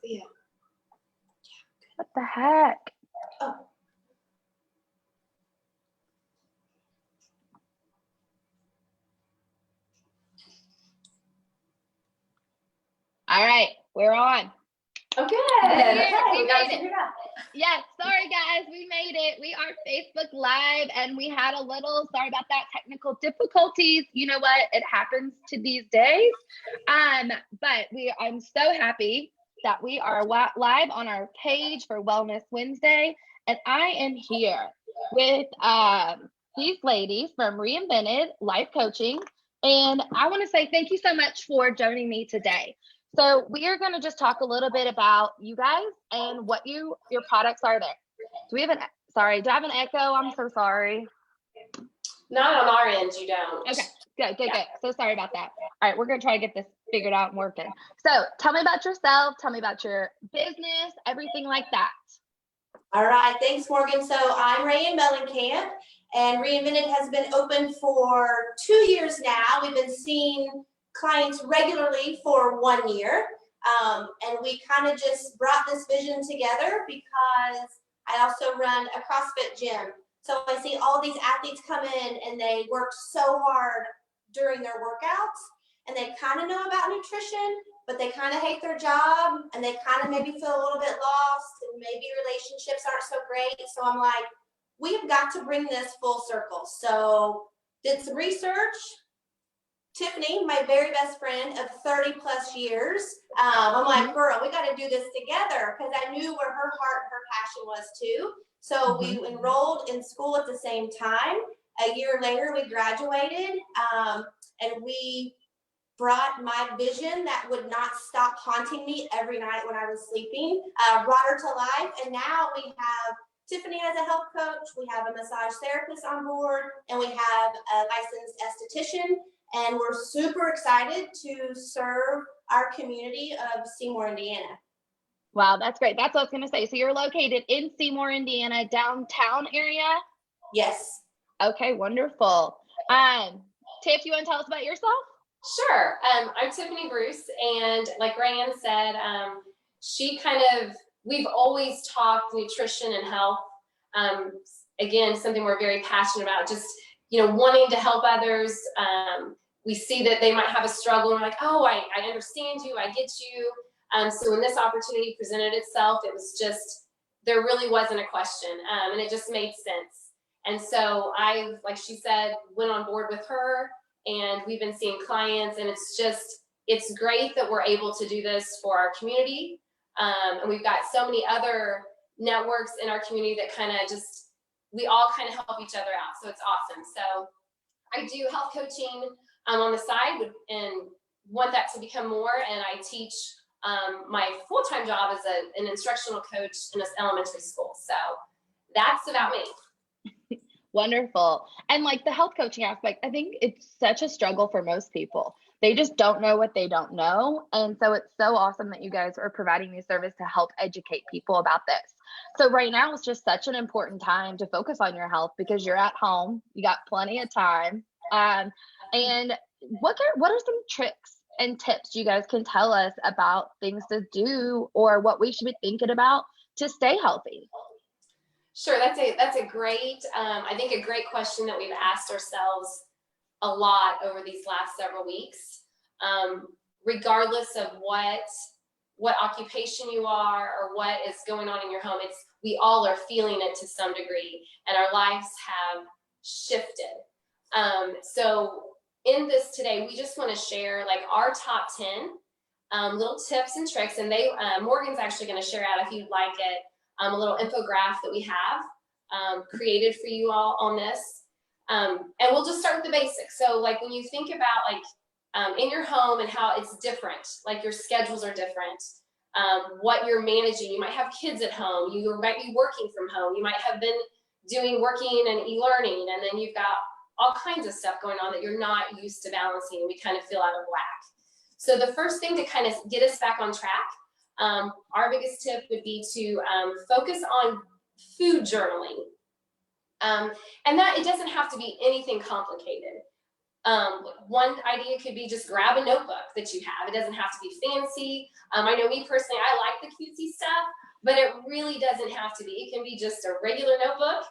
Yeah. What the heck? Oh. All right, we're on. Oh, good. Okay, we got made it. Yes, sorry guys, we made it. We are Facebook Live, and we had a little, sorry about that, technical difficulties. You know what? It happens to these days. But I'm so happy that we are live on our page for Wellness Wednesday, and I am here with these ladies from Reinvented Life Coaching, and I want to say thank you so much for joining me today. So we are going to just talk a little bit about you guys and what your products are there. Do we have sorry, do I have an echo? I'm so sorry. Not on our end, you don't. Okay, good. So sorry about that. All right, we're going to try to get this figured out and working. So tell me about yourself. Tell me about your business, everything like that. All right, thanks, Morgan. So I'm Ray in Mellencamp, and Reinvented has been open for 2 years now. We've been seeing clients regularly for 1 year, and we kind of just brought this vision together because I also run a CrossFit gym. So I see all these athletes come in and they work so hard during their workouts, and they kind of know about nutrition, but they kind of hate their job, and they kind of maybe feel a little bit lost, and maybe relationships aren't so great. So I'm like, we've got to bring this full circle. So did some research. Tiffany, my very best friend of 30 plus years, I'm like, girl, we got to do this together, because I knew where her heart, her passion was too. So we enrolled in school at the same time. A year later, we graduated, and we brought my vision that would not stop haunting me every night when I was sleeping, brought her to life. And now we have Tiffany as a health coach, we have a massage therapist on board, and we have a licensed esthetician. And we're super excited to serve our community of Seymour, Indiana. Wow, that's great. That's what I was going to say. So you're located in Seymour, Indiana, downtown area? Yes. Okay, wonderful. Tiff, you want to tell us about yourself? Sure. I'm Tiffany Bruce, and like Ryan said, we've always talked nutrition and health. Again, something we're very passionate about, just, wanting to help others. We see that they might have a struggle, and we're like, oh, I understand you, I get you. So when this opportunity presented itself, it was just, there really wasn't a question, and it just made sense. And so I, like she said, went on board with her, and we've been seeing clients, and it's great that we're able to do this for our community. And we've got so many other networks in our community that we all kind of help each other out. So it's awesome. So I do health coaching on the side, and want that to become more. And I teach, my full-time job as an instructional coach in an elementary school. So that's about me. Wonderful. And like the health coaching aspect, I think it's such a struggle for most people. They just don't know what they don't know. And so it's so awesome that you guys are providing this service to help educate people about this. So right now it's just such an important time to focus on your health, because you're at home, you got plenty of time. And what are some tricks and tips you guys can tell us about things to do, or what we should be thinking about to stay healthy? Sure, that's a great, I think a great question that we've asked ourselves a lot over these last several weeks. Regardless of what occupation you are or what is going on in your home, we all are feeling it to some degree, and our lives have shifted. So in this today, we just want to share like our top 10 little tips and tricks, and Morgan's actually going to share out, if you'd like it, a little infographic that we have created for you all on this. And we'll just start with the basics. So like when you think about like in your home and how it's different, like your schedules are different, what you're managing, you might have kids at home, you might be working from home, you might have been working and e-learning, and then you've got all kinds of stuff going on that you're not used to balancing, and we kind of feel out of whack. So the first thing to kind of get us back on track, our biggest tip would be to focus on food journaling. And that it doesn't have to be anything complicated. One idea could be just grab a notebook that you have. It doesn't have to be fancy. I know me personally, I like the cutesy stuff, but it really doesn't have to be. It can be just a regular notebook.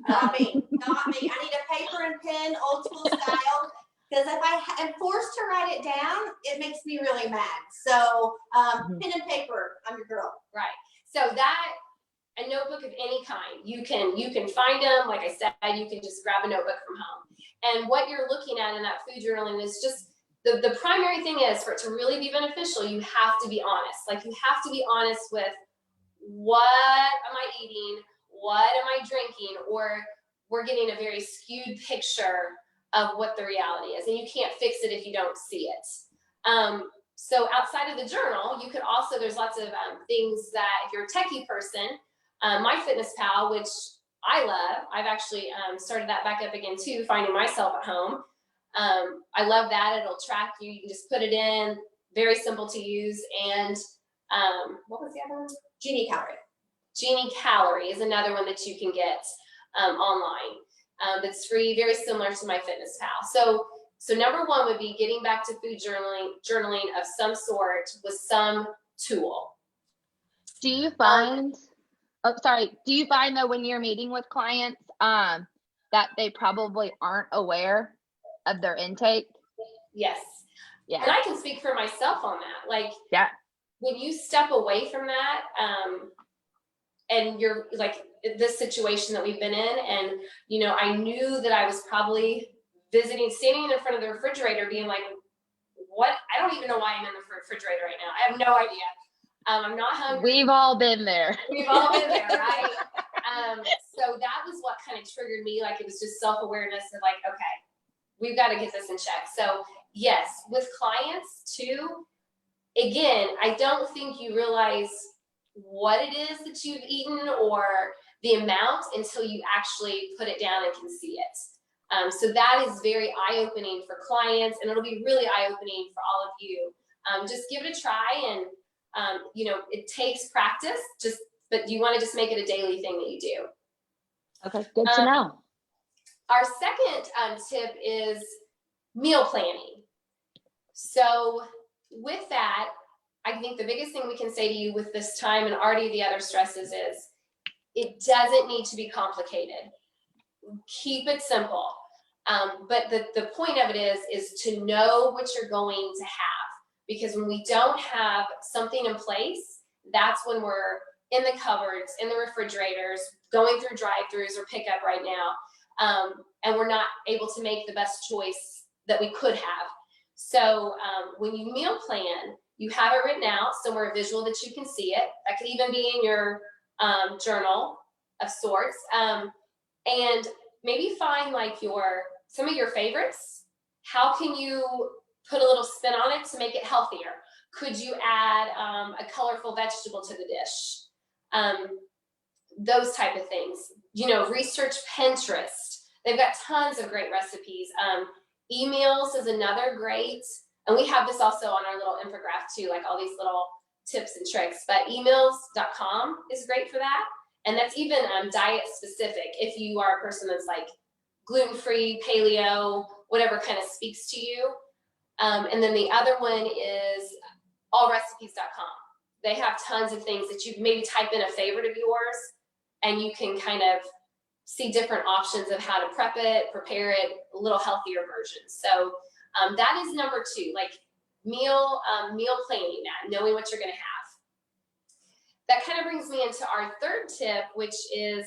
Not me. I need a paper and pen, old school style. Because if I am forced to write it down, it makes me really mad. So pen and paper, I'm your girl. Right. So that, a notebook of any kind, you can find them. Like I said, you can just grab a notebook from home. And what you're looking at in that food journaling is just the primary thing is, for it to really be beneficial, you have to be honest. Like, you have to be honest with, what am I eating? What am I drinking? Or we're getting a very skewed picture of what the reality is, and you can't fix it if you don't see it. So outside of the journal, you could also, there's lots of things that, if you're a techie person, MyFitnessPal, which I love, I've actually started that back up again too, finding myself at home. I love that. It'll track you. You can just put it in, very simple to use. And what was the other one? Genie Calorie. Genie Calorie is another one that you can get online. That's free, very similar to MyFitnessPal. So number one would be getting back to food journaling of some sort with some tool. Do you find, do you find though, when you're meeting with clients, that they probably aren't aware of their intake? Yes. Yeah. And I can speak for myself on that. Like, yeah, when you step away from that, and you're like, this situation that we've been in, and, you know, I knew that I was probably standing in front of the refrigerator being like, what? I don't even know why I'm in the refrigerator right now. I have no idea. I'm not hungry. We've all been there. We've all been there, right? So that was what kind of triggered me. Like, it was just self-awareness of like, okay, we've got to get this in check. So yes, with clients too, again, I don't think you realize what it is that you've eaten or the amount until you actually put it down and can see it. So that is very eye-opening for clients, and it'll be really eye-opening for all of you. Just give it a try, and you know, it takes practice, but you want to just make it a daily thing that you do. Okay, good to know. Our second tip is meal planning. So with that, I think the biggest thing we can say to you with this time, and already the other stresses, is it doesn't need to be complicated. Keep it simple. But the point of it is to know what you're going to have. Because when we don't have something in place, that's when we're in the cupboards, in the refrigerators, going through drive-thrus or pickup right now, and we're not able to make the best choice that we could have. So when you meal plan, you have it written out somewhere visual that you can see it. That could even be in your journal of sorts. And maybe find like some of your favorites. How can you put a little spin on it to make it healthier? Could you add a colorful vegetable to the dish? Those type of things. You know, research Pinterest. They've got tons of great recipes. Emails is another great, and we have this also on our little infographic too, like all these little tips and tricks, but emails.com is great for that. And that's even diet specific. If you are a person that's like gluten-free, paleo, whatever kind of speaks to you. And then the other one is allrecipes.com. They have tons of things that you maybe type in a favorite of yours, and you can kind of see different options of how to prepare it, a little healthier versions. So that is number two, like meal planning, that knowing what you're going to have. That kind of brings me into our third tip, which is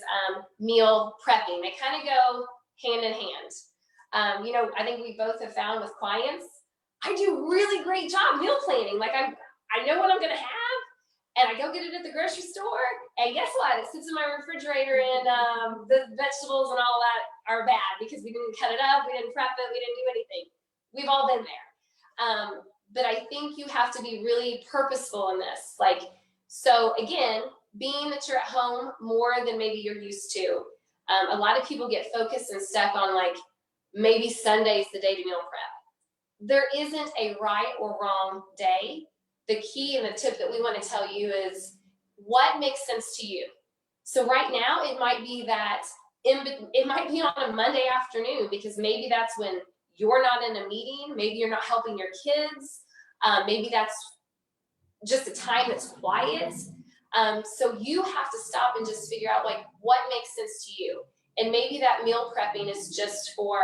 meal prepping. They kind of go hand in hand. You know, I think we both have found with clients, I do a really great job meal planning. Like I know what I'm going to have, and I go get it at the grocery store, and guess what? It sits in my refrigerator, and the vegetables and all that are bad because we didn't cut it up, we didn't prep it, we didn't do anything. We've all been there. But I think you have to be really purposeful in this. Like, so again, being that you're at home more than maybe you're used to. A lot of people get focused and stuck on like, maybe Sunday's the day to meal prep. There isn't a right or wrong day. The key and the tip that we want to tell you is what makes sense to you. So right now, it might be that it might be on a Monday afternoon, because maybe that's when you're not in a meeting, maybe you're not helping your kids, maybe that's just a time that's quiet. So you have to stop and just figure out like what makes sense to you. And maybe that meal prepping is just for,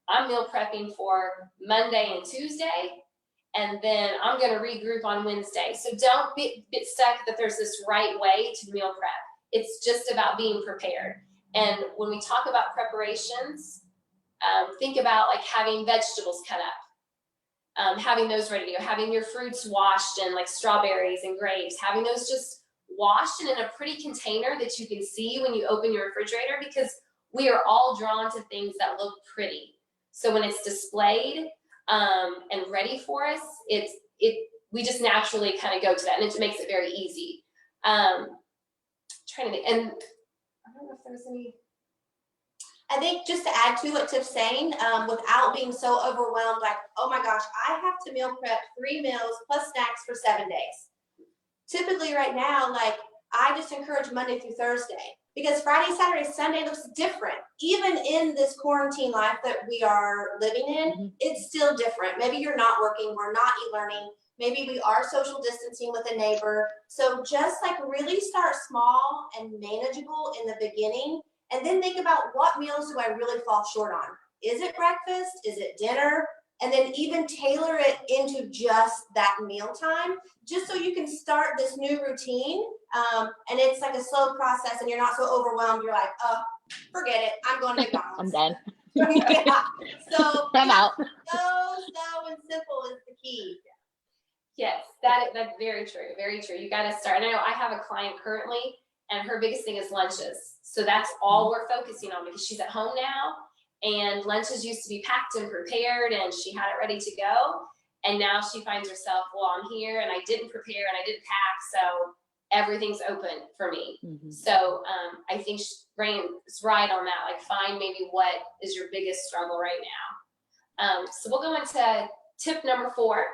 I'm meal prepping for Monday and Tuesday, and then I'm going to regroup on Wednesday. So don't get stuck that there's this right way to meal prep. It's just about being prepared. And when we talk about preparations, think about like having vegetables cut up, having those ready to go, having your fruits washed and like strawberries and grapes, having those just washed and in a pretty container that you can see when you open your refrigerator, because we are all drawn to things that look pretty. So when it's displayed and ready for us, we just naturally kind of go to that, and it makes it very easy. Trying to think, and I don't know if there's any. I think just to add to what Tiff's saying, without being so overwhelmed, like, oh my gosh, I have to meal prep 3 meals plus snacks for 7 days. Typically right now, like, I just encourage Monday through Thursday, because Friday, Saturday, Sunday looks different. Even in this quarantine life that we are living in, it's still different. Maybe you're not working, we're not e-learning. Maybe we are social distancing with a neighbor. So just like really start small and manageable in the beginning, and then think about what meals do I really fall short on? Is it breakfast? Is it dinner? And then even tailor it into just that meal time, just so you can start this new routine. And it's like a slow process, and you're not so overwhelmed. You're like, oh, forget it. I'm going to McDonald's. I'm done. Yeah. So I'm out. So and simple is the key. Yes, that's very true. Very true. You got to start. And I know I have a client currently, and her biggest thing is lunches. So that's all we're focusing on, because she's at home now, and lunches used to be packed and prepared, and she had it ready to go. And now she finds herself, well, I'm here and I didn't prepare and I didn't pack, so everything's open for me. So I think Rain is right on that. Like, find maybe what is your biggest struggle right now. So we'll go into tip number 4,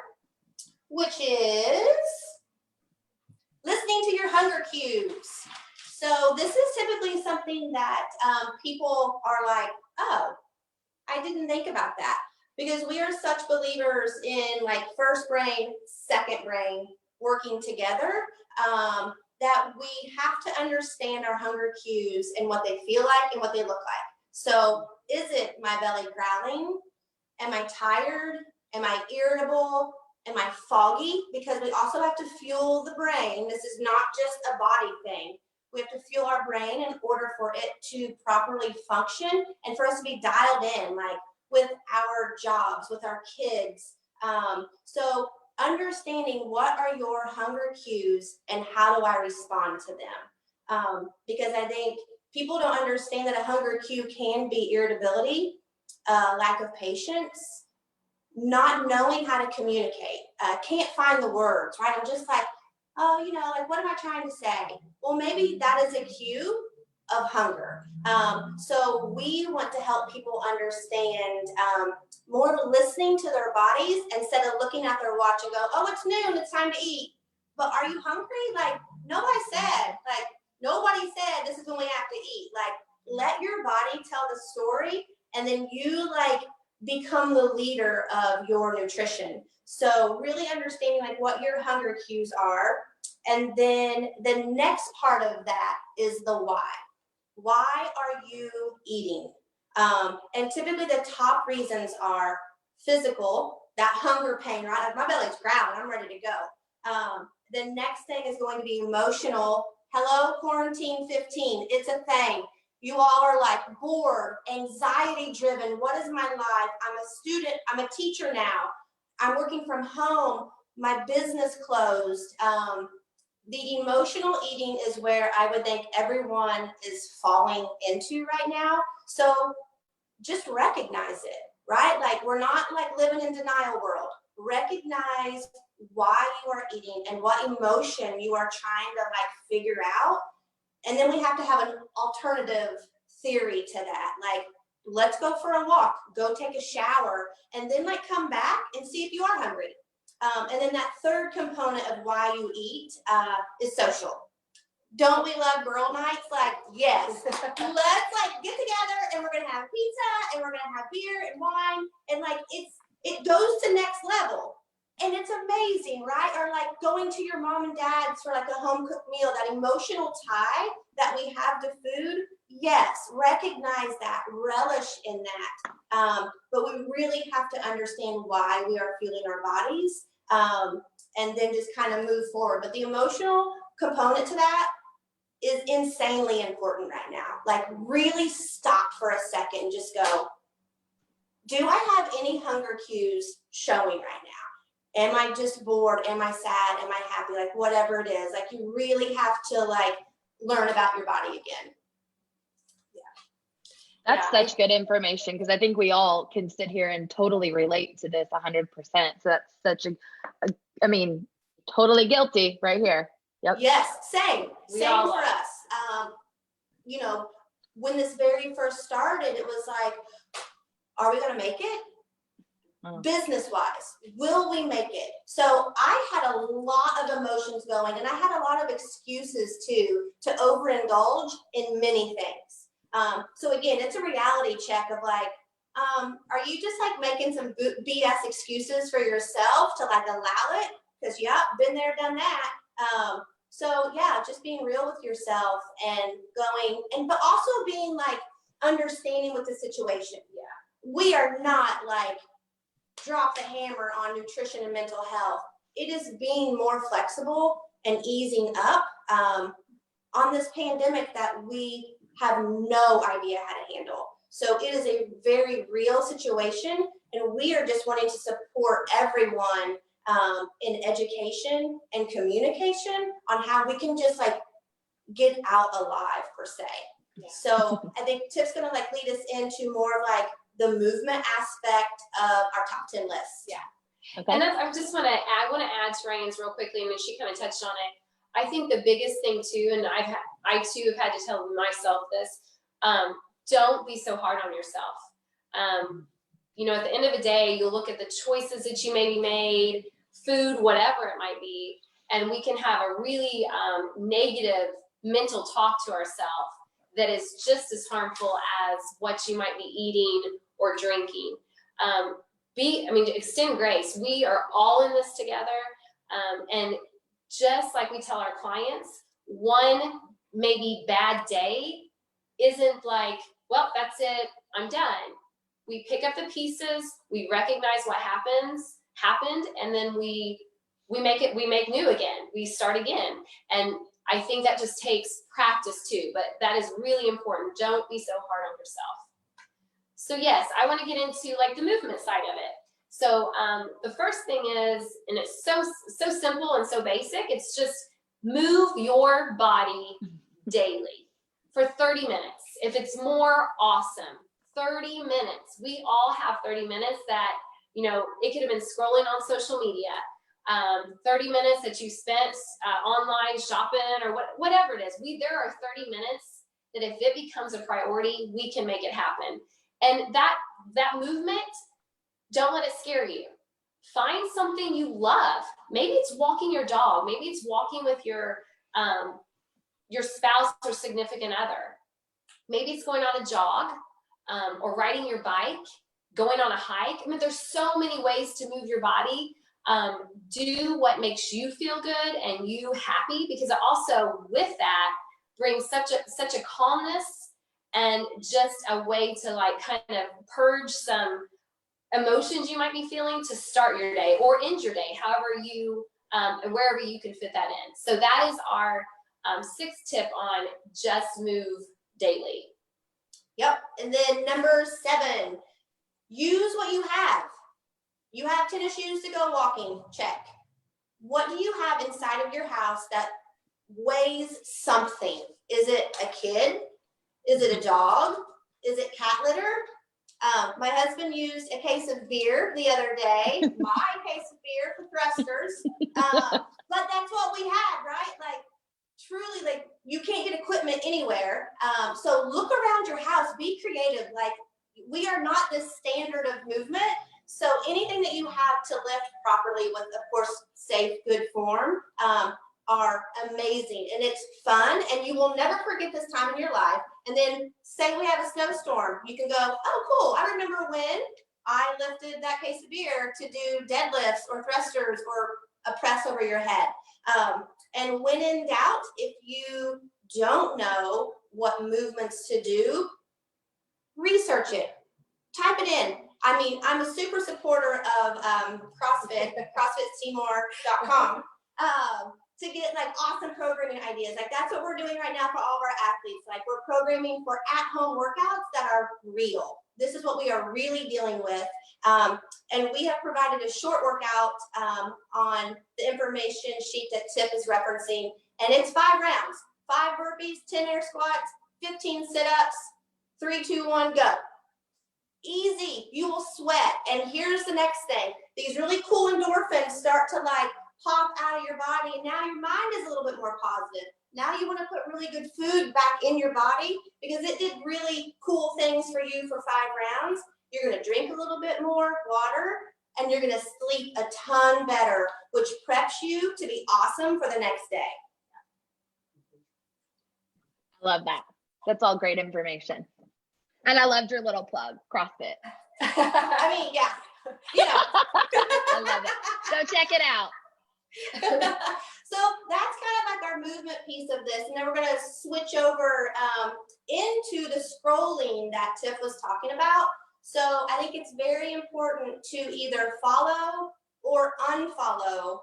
which is listening to your hunger cues. So this is typically something that people are like, oh, I didn't think about that, because we are such believers in like first brain, second brain working together, that we have to understand our hunger cues and what they feel like and what they look like. So is it my belly growling? Am I tired? Am I irritable? Am I foggy? Because we also have to fuel the brain. This is not just a body thing. We have to fuel our brain in order for it to properly function and for us to be dialed in, like with our jobs, with our kids. So understanding what are your hunger cues and how do I respond to them? Because I think people don't understand that a hunger cue can be irritability, lack of patience, not knowing how to communicate, can't find the words, right? I'm just like, oh, like, what am I trying to say? Well, maybe that is a cue of hunger. So we want to help people understand more of listening to their bodies instead of looking at their watch and go, oh, it's noon, it's time to eat. But are you hungry? Like, nobody said this is when we have to eat. Like, let your body tell the story, and then you like become the leader of your nutrition. So really understanding like what your hunger cues are. And then the next part of that is the why. Why are you eating? And typically the top reasons are physical, that hunger pain, right? Like, my belly's growling, I'm ready to go. The next thing is going to be emotional. Hello, quarantine 15, it's a thing. You all are like bored, anxiety driven. What is my life? I'm a student, I'm a teacher now. I'm working from home, my business closed. The emotional eating is where I would think everyone is falling into right now. So just recognize it, right? Like, we're not like living in denial world. Recognize why you are eating and what emotion you are trying to like figure out. And then we have to have an alternative theory to that. Like, let's go for a walk, go take a shower, and then like come back and see if you are hungry. And then that third component of why you eat is social. Don't we love girl nights? Like, yes. Let's like get together and we're gonna have pizza and we're gonna have beer and wine, and like it goes to next level. And it's amazing, right? Or like going to your mom and dad's for like a home cooked meal, that emotional tie that we have to food. Yes, recognize that, relish in that. But we really have to understand why we are feeling our bodies, and then just kind of move forward. But the emotional component to that is insanely important right now. Like really stop for a second, just go, do I have any hunger cues showing right now? Am I just bored? Am I sad? Am I happy? Like whatever it is, like you really have to like learn about your body again. That's such good information, because I think we all can sit here and totally relate to this 100%. So that's such I mean, totally guilty right here. Yep. Yes, same for us. You know, when this very first started, it was like, are we going to make it? Business-wise, will we make it? So I had a lot of emotions going, and I had a lot of excuses too to overindulge in many things. So again, it's a reality check of like, are you just like making some BS excuses for yourself to like allow it? Because yep, been there, done that. So yeah, just being real with yourself and going, and but also being like understanding with the situation. Yeah, we are not like drop the hammer on nutrition and mental health. It is being more flexible and easing up on this pandemic that we have no idea how to handle. So it is a very real situation, and we are just wanting to support everyone in education and communication on how we can just like get out alive per se. Yeah. So I think Tiff's gonna like lead us into more of like the movement aspect of our top 10 lists. Yeah. Okay. And I just want to add to Ryan's real quickly, and then she kind of touched on it. I think the biggest thing too, and I too have had to tell myself this, don't be so hard on yourself. You know, at the end of the day, you'll look at the choices that you maybe made, food, whatever it might be, and we can have a really negative mental talk to ourselves that is just as harmful as what you might be eating or drinking. Extend grace. We are all in this together. And just like we tell our clients, one maybe bad day isn't like, well, that's it, I'm done. We pick up the pieces, we recognize what happened, and then we make new again. We start again. And I think that just takes practice too, but that is really important. Don't be so hard on yourself. So yes, I want to get into like the movement side of it. So the first thing is, and it's so simple and so basic, it's just move your body daily for 30 minutes. If it's more, awesome. 30 minutes. We all have 30 minutes that, you know, it could have been scrolling on social media. 30 minutes that you spent online shopping or whatever it is. There are 30 minutes that if it becomes a priority, we can make it happen. And that movement, don't let it scare you. Find something you love. Maybe it's walking your dog. Maybe it's walking with your spouse or significant other. Maybe it's going on a jog or riding your bike, going on a hike. I mean, there's so many ways to move your body. Do what makes you feel good and you happy, because it also with that brings such a calmness and just a way to like kind of purge some emotions you might be feeling to start your day or end your day, however you wherever you can fit that in. So that is our sixth tip on just move daily. Yep. And then number 7, use what you have. You have tennis shoes to go walking, check. What do you have inside of your house that weighs something? Is it a kid? Is it a dog? Is it cat litter? My husband used a case of beer the other day, my case of beer for thrusters. But that's what we had, right? Like truly, like you can't get equipment anywhere. So look around your house, be creative. Like we are not this standard of movement. So anything that you have to lift properly with, of course, safe, good form, are amazing, and it's fun, and you will never forget this time in your life. And then say we have a snowstorm, you can go, oh cool, I remember when I lifted that case of beer to do deadlifts or thrusters or a press over your head. And when in doubt, if you don't know what movements to do, research it, type it in. I mean, I'm a super supporter of CrossFit, CrossFitSeymour.com, to get like awesome programming ideas. Like that's what we're doing right now for all of our athletes. Like we're programming for at-home workouts that are real. This is what we are really dealing with. And we have provided a short workout on the information sheet that Tiff is referencing. And it's 5 rounds, 5 burpees, 10 air squats, 15 sit-ups, 3, 2, 1, go. Easy, you will sweat. And here's the next thing. These really cool endorphins start to like pop out of your body, and now your mind is a little bit more positive. Now you want to put really good food back in your body because it did really cool things for you for 5 rounds. You're going to drink a little bit more water, and you're going to sleep a ton better, which preps you to be awesome for the next day. I love that. That's all great information. And I loved your little plug, CrossFit. I mean, yeah, you know. I love it. Go check it out. So that's kind of like our movement piece of this. And then we're going to switch over into the scrolling that Tiff was talking about. So I think it's very important to either follow or unfollow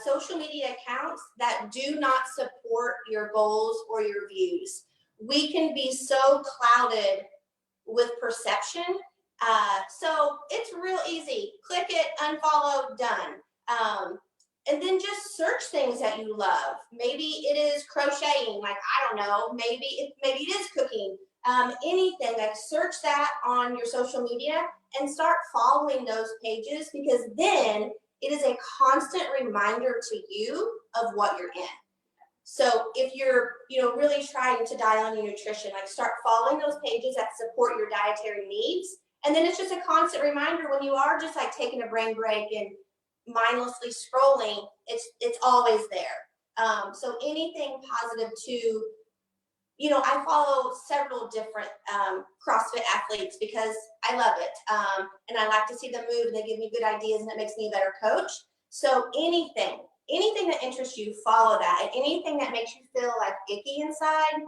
social media accounts that do not support your goals or your views. We can be so clouded with perception. So it's real easy. Click it, unfollow, done. And then just search things that you love. Maybe it is crocheting, like, I don't know, maybe it is cooking, anything. Like search that on your social media and start following those pages, because then it is a constant reminder to you of what you're in. So if you're, really trying to dial in your nutrition, like start following those pages that support your dietary needs. And then it's just a constant reminder when you are just like taking a brain break and mindlessly scrolling, it's always there. So anything positive to, I follow several different CrossFit athletes because I love it. And I like to see them move, and they give me good ideas, and it makes me a better coach. So anything that interests you, follow that. And anything that makes you feel like icky inside,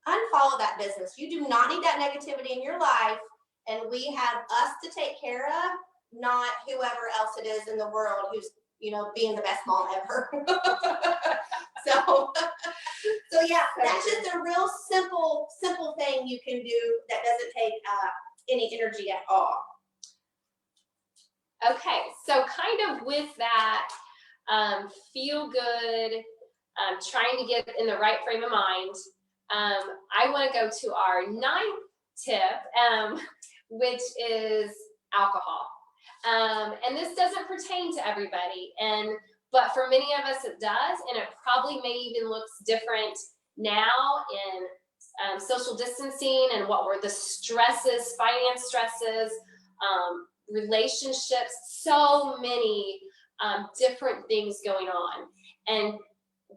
unfollow that business. You do not need that negativity in your life. And we have us to take care of, not whoever else it is in the world who's, being the best mom ever. So yeah, that's just a real simple thing you can do that doesn't take any energy at all. Okay, so kind of with that, feel good, trying to get in the right frame of mind, I want to go to our 9th tip, which is alcohol. And this doesn't pertain to everybody, but for many of us it does, and it probably may even looks different now in social distancing and what were the stresses, finance stresses, relationships, so many different things going on. And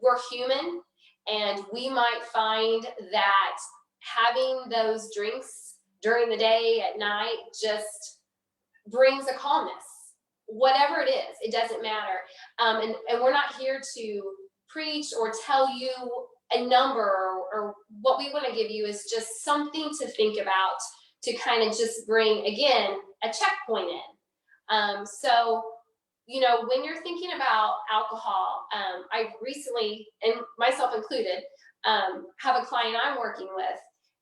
we're human, and we might find that having those drinks during the day, at night, just brings a calmness. Whatever it is, it doesn't matter. And we're not here to preach or tell you a number, or what we want to give you is just something to think about, to kind of just bring, again, a checkpoint in. So, when you're thinking about alcohol, I recently, and myself included, have a client I'm working with,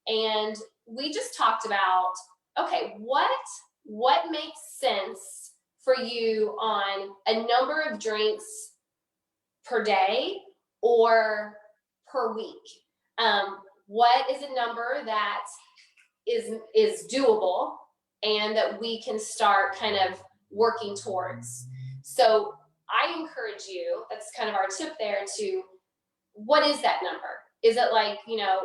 and we just talked about, okay, what makes sense for you on a number of drinks per day or per week? What is a number that is doable and that we can start kind of working towards? So I encourage you, that's kind of our tip there, to what is that number? Is it like,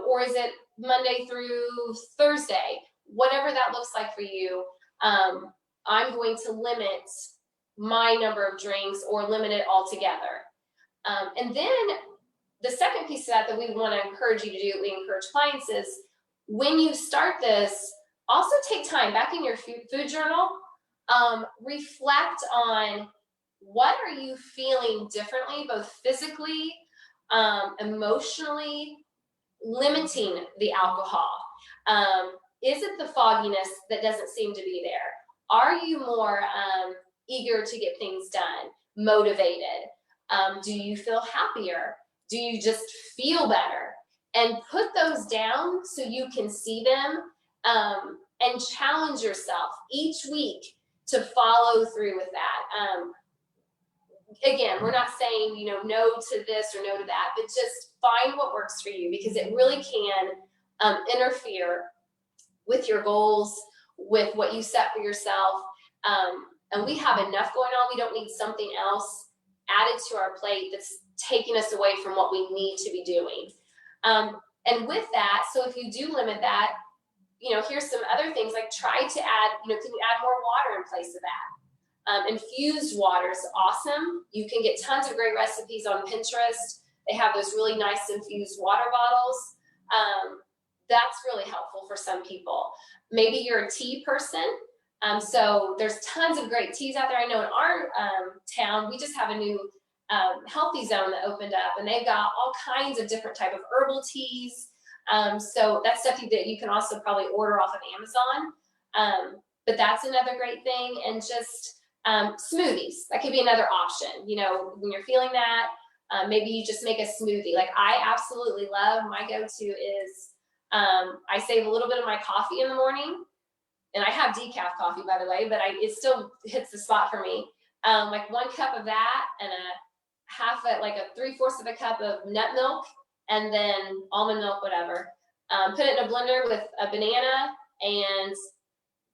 or is it Monday through Thursday? Whatever that looks like for you, I'm going to limit my number of drinks or limit it altogether. And then the second piece of that we want to encourage you to do, we encourage clients, is when you start this, also take time back in your food journal, reflect on what are you feeling differently, both physically, emotionally, limiting the alcohol. Is it the fogginess that doesn't seem to be there? Are you more eager to get things done, motivated? Do you feel happier? Do you just feel better? And put those down so you can see them, and challenge yourself each week to follow through with that. Again, we're not saying, no to this or no to that, but just find what works for you, because it really can interfere with your goals, with what you set for yourself. And we have enough going on. We don't need something else added to our plate that's taking us away from what we need to be doing. And with that, so if you do limit that, here's some other things, like try to add, can you add more water in place of that? Infused water is awesome. You can get tons of great recipes on Pinterest. They have those really nice infused water bottles. That's really helpful for some people. Maybe you're a tea person. So there's tons of great teas out there. I know in our town, we just have a new healthy zone that opened up, and they've got all kinds of different type of herbal teas. So that's stuff that you can also probably order off of Amazon. But that's another great thing. And just smoothies, that could be another option. When you're feeling that, maybe you just make a smoothie. Like I absolutely love, my go-to is, I save a little bit of my coffee in the morning, and I have decaf coffee, by the way, but it still hits the spot for me. Like 1 cup of that, and like a 3/4 of a cup of nut milk, and then almond milk, whatever. Put it in a blender with a banana and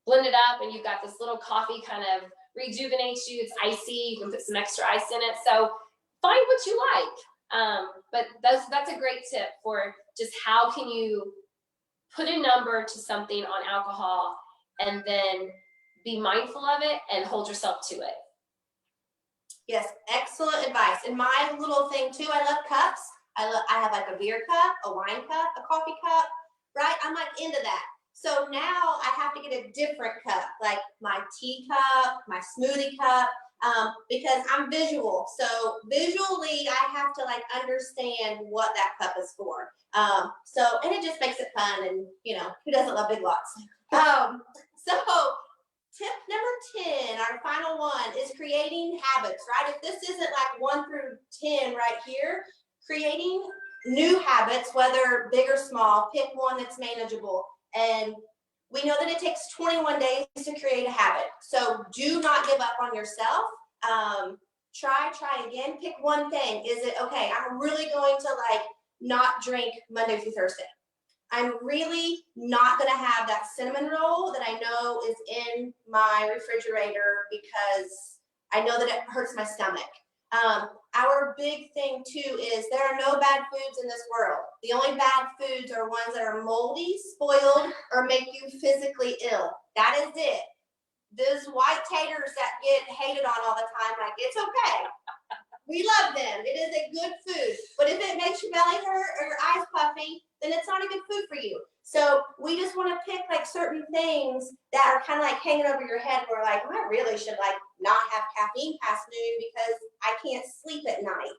blend it up, and you've got this little coffee, kind of rejuvenates you. It's icy. You can put some extra ice in it. So find what you like. But that's a great tip for just how can you put a number to something on alcohol, and then be mindful of it and hold yourself to it. Yes, excellent advice. And my little thing too, I love cups. I have like a beer cup, a wine cup, a coffee cup, right? I'm like into that. So now I have to get a different cup, like my tea cup, my smoothie cup, because I'm visual. So visually, I have to like understand what that cup is for. And it just makes it fun, and who doesn't love big lots? So tip number 10, our final one, is creating habits, right? If this isn't like 1 through 10 right here, creating new habits, whether big or small, pick one that's manageable. And we know that it takes 21 days to create a habit. So do not give up on yourself. Try again, pick one thing. Is it, okay, I'm really going to not drink Monday through Thursday. I'm really not going to have that cinnamon roll that I know is in my refrigerator because I know that it hurts my stomach. Our big thing too is there are no bad foods in this world. The only bad foods are ones that are moldy, spoiled, or make you physically ill. That is it. Those white taters that get hated on all the time, it's okay. We love them. It is a good food. But if it makes your belly hurt or your eyes puffy, then it's not a good food for you. So we just want to pick certain things that are kind of hanging over your head. We're I really should not have caffeine past noon because I can't sleep at night.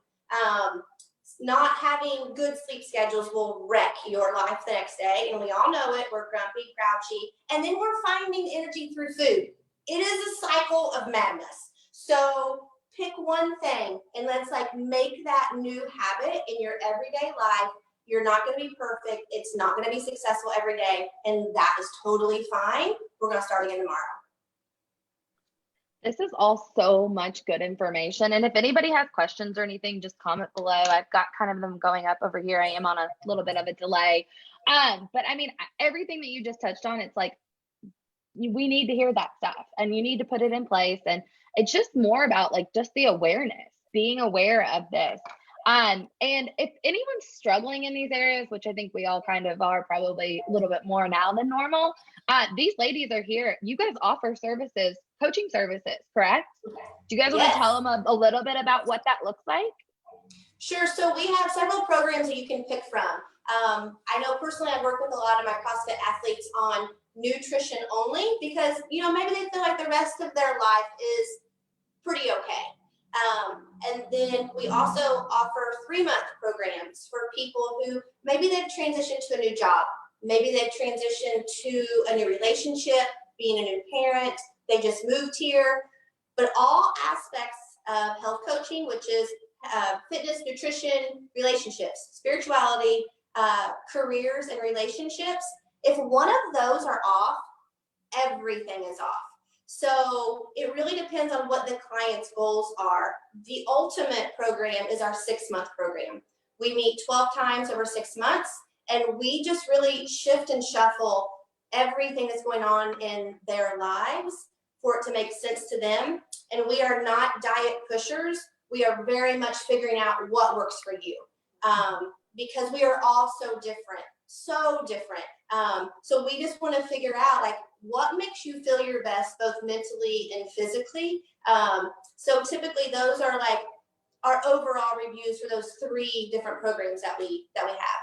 Not having good sleep schedules will wreck your life the next day. And we all know it. We're grumpy, grouchy. And then we're finding energy through food. It is a cycle of madness. So pick one thing and let's make that new habit in your everyday life. You're not going to be perfect. It's not going to be successful every day. And that is totally fine. We're going to start again tomorrow. This is all so much good information. And if anybody has questions or anything, just comment below. I've got kind of them going up over here. I am on a little bit of a delay. But I mean, everything that you just touched on, it's we need to hear that stuff and you need to put it in place. And it's just more about just the awareness, being aware of this. And if anyone's struggling in these areas, which I think we all kind of are probably a little bit more now than normal, these ladies are here. You guys offer services, coaching services, correct? Do you guys want to tell them a little bit about what that looks like? Sure. So we have several programs that you can pick from. I know personally I work with a lot of my CrossFit athletes on nutrition only because, maybe they feel like the rest of their life is pretty okay. And then we also offer 3-month programs for people who maybe they've transitioned to a new job. Maybe they've transitioned to a new relationship, being a new parent. They just moved here. But all aspects of health coaching, which is fitness, nutrition, relationships, spirituality, careers, and relationships, if one of those are off, everything is off. So it really depends on what the client's goals are. The ultimate program is our 6-month program. We meet 12 times over 6 months, and we just really shift and shuffle everything that's going on in their lives for it to make sense to them. And we are not diet pushers. We are very much figuring out what works for you, because we are all so different. So we just want to figure out what makes you feel your best, both mentally and physically. So typically those are our overall reviews for those 3 different programs that we have.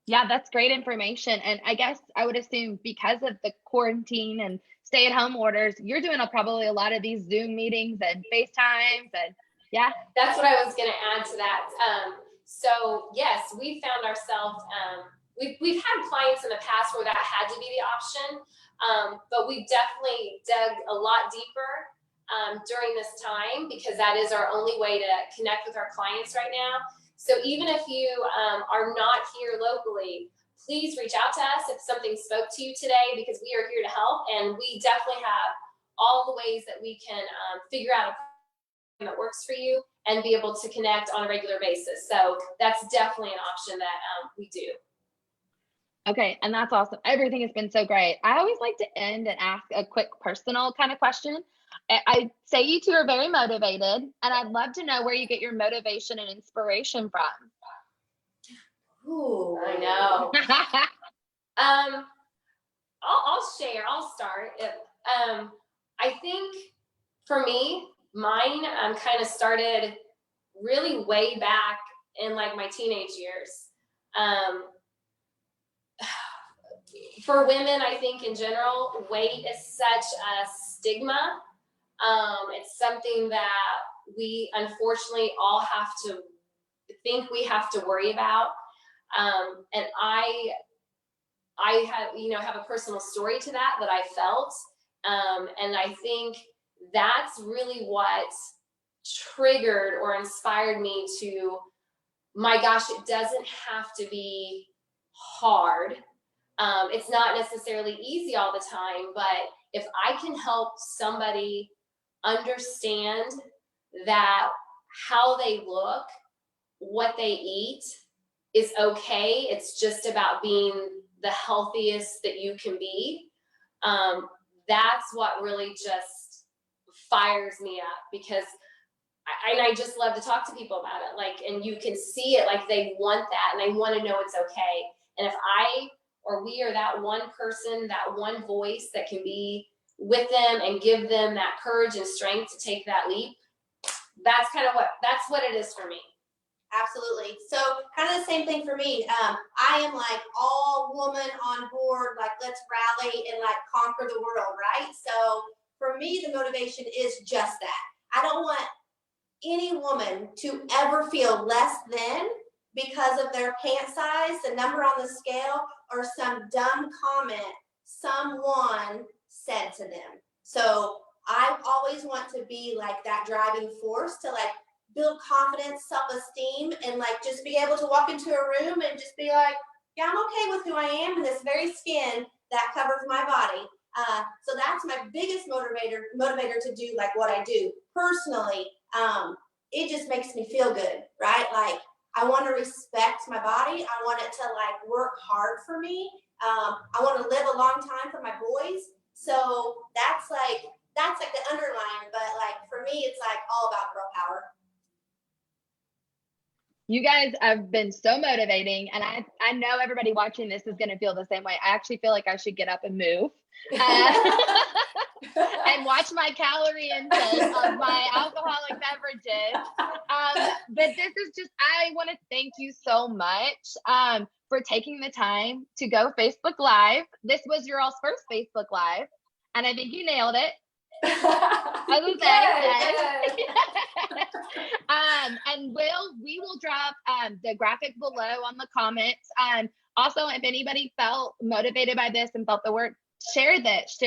Yeah, that's great information. And I guess I would assume because of the quarantine and stay-at-home orders, you're doing probably a lot of these Zoom meetings and FaceTimes and yeah. That's what I was going to add to that. So yes, we found ourselves, we've had clients in the past where that had to be the option, but we definitely dug a lot deeper during this time because that is our only way to connect with our clients right now. So even if you are not here locally, please reach out to us if something spoke to you today because we are here to help, and we definitely have all the ways that we can figure out a program that works for you and be able to connect on a regular basis. So that's definitely an option that we do. Okay, and that's awesome. Everything has been so great. I always like to end and ask a quick personal kind of question. I say you two are very motivated, and I'd love to know where you get your motivation and inspiration from. Ooh, I know. I'll share. I'll start. I think for me, mine kind of started really way back in my teenage years. For women, I think in general, weight is such a stigma. It's something that we unfortunately all have to think we have to worry about. And I have a personal story to that I felt. And I think that's really what triggered or inspired me to, my gosh, it doesn't have to be hard. It's not necessarily easy all the time, but if I can help somebody understand that how they look, what they eat is okay. It's just about being the healthiest that you can be. That's what really just fires me up because I just love to talk to people about it. And you can see it, they want that and they want to know it's okay. And if I or we are that one person, that one voice that can be with them and give them that courage and strength to take that leap, that's what it is for me. Absolutely. So kind of the same thing for me. I am all woman on board, let's rally and conquer the world, right? So for me, the motivation is just that. I don't want any woman to ever feel less than because of their pant size, the number on the scale, or some dumb comment someone said to them. So I always want to be that driving force to build confidence, self-esteem, and just be able to walk into a room and just be yeah, I'm okay with who I am in this very skin that covers my body. So that's my biggest motivator to do what I do personally. It just makes me feel good, right? I want to respect my body. I want it to work hard for me. I want to live a long time for my boys. So that's the underline, but for me, it's all about girl power. You guys have been so motivating, and I know everybody watching this is going to feel the same way. I actually feel like I should get up and move. and watch my calorie intake of my alcoholic beverages. But this is just, I want to thank you so much for taking the time to go Facebook Live. This was your all's first Facebook Live, and I think you nailed it. I was and we will drop the graphic below on the comments. Also, if anybody felt motivated by this and felt the work, share this,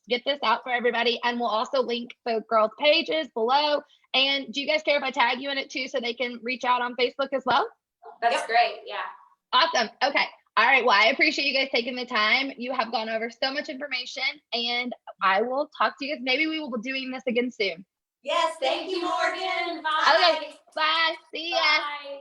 get this out for everybody. And we'll also link the girls' pages below. And do you guys care if I tag you in it too, so they can reach out on Facebook as well? That's great. Yeah. Awesome. Okay. All right. Well, I appreciate you guys taking the time. You have gone over so much information, and I will talk to you guys. Maybe we will be doing this again soon. Yes, thank you, Morgan. Bye. Okay. Bye. See ya. Bye.